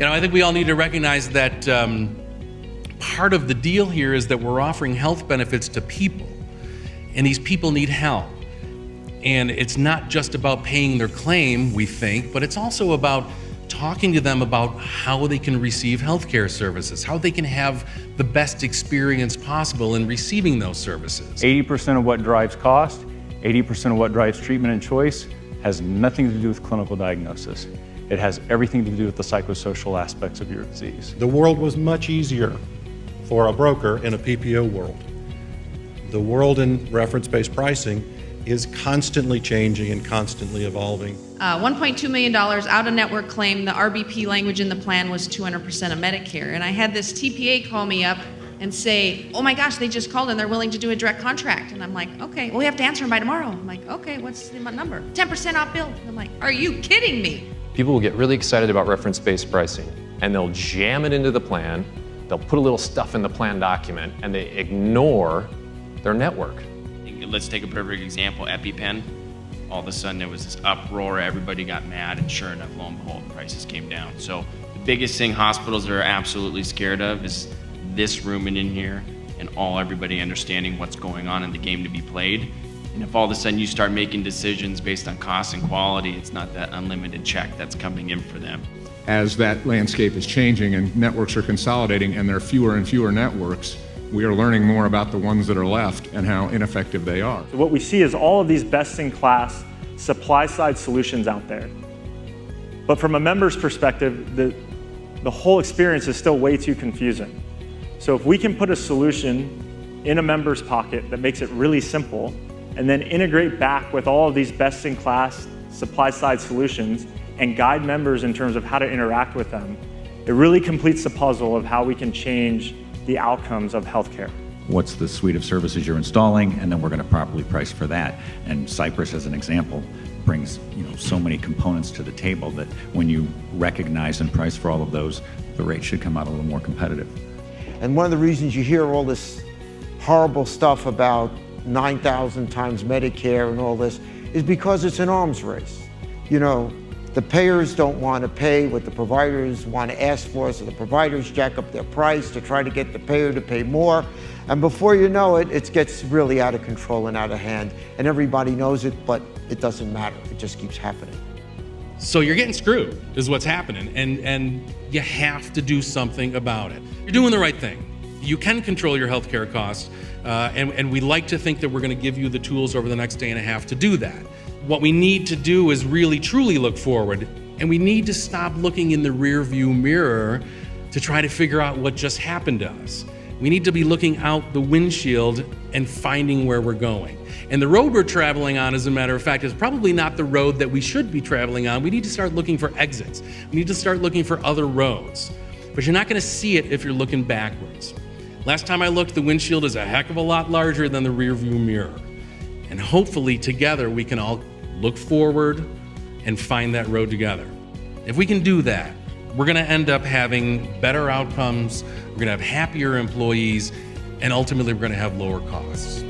I think we all need to recognize that part of the deal here is that we're offering health benefits to people, and these people need help. And it's not just about paying their claim, we think, but it's also about talking to them about how they can receive healthcare services, how they can have the best experience possible in receiving those services. 80% of what drives cost, 80% of what drives treatment and choice has nothing to do with clinical diagnosis. It has everything to do with the psychosocial aspects of your disease. The world was much easier for a broker in a PPO world. The world in reference-based pricing is constantly changing and constantly evolving. $1.2 million out-of-network claim. The RBP language in the plan was 200% of Medicare. And I had this TPA call me up and say, oh my gosh, they just called and they're willing to do a direct contract. And I'm like, okay, well, we have to answer them by tomorrow. I'm like, okay, what's the number? 10% off bill. And I'm like, are you kidding me? People will get really excited about reference-based pricing, and they'll jam it into the plan, they'll put a little stuff in the plan document, and they ignore their network. Let's take a perfect example, EpiPen. All of a sudden there was this uproar, everybody got mad, and sure enough, lo and behold, prices came down. So the biggest thing hospitals are absolutely scared of is this room and in here, and everybody understanding what's going on in the game to be played. And if all of a sudden you start making decisions based on cost and quality, it's not that unlimited check that's coming in for them. As that landscape is changing and networks are consolidating and there are fewer and fewer networks, we are learning more about the ones that are left and how ineffective they are. So what we see is all of these best-in-class supply-side solutions out there. But from a member's perspective, the whole experience is still way too confusing. So if we can put a solution in a member's pocket that makes it really simple, and then integrate back with all of these best-in-class supply-side solutions and guide members in terms of how to interact with them, it really completes the puzzle of how we can change the outcomes of healthcare. What's the suite of services you're installing, and then we're going to properly price for that. And Cypress, as an example, brings so many components to the table that when you recognize and price for all of those, the rate should come out a little more competitive. And one of the reasons you hear all this horrible stuff about 9,000 times Medicare and all this is because it's an arms race. The payers don't want to pay what the providers want to ask for, so the providers jack up their price to try to get the payer to pay more. And before you know it, it gets really out of control and out of hand. And everybody knows it, but it doesn't matter. It just keeps happening. So you're getting screwed, is what's happening, and you have to do something about it. You're doing the right thing. You can control your healthcare costs, and we like to think that we're going to give you the tools over the next day and a half to do that. What we need to do is really, truly look forward, and we need to stop looking in the rearview mirror to try to figure out what just happened to us. We need to be looking out the windshield and finding where we're going. And the road we're traveling on, as a matter of fact, is probably not the road that we should be traveling on. We need to start looking for exits. We need to start looking for other roads. But you're not going to see it if you're looking backwards. Last time I looked, the windshield is a heck of a lot larger than the rearview mirror. And hopefully together we can all look forward and find that road together. If we can do that, we're going to end up having better outcomes, we're going to have happier employees, and ultimately we're going to have lower costs.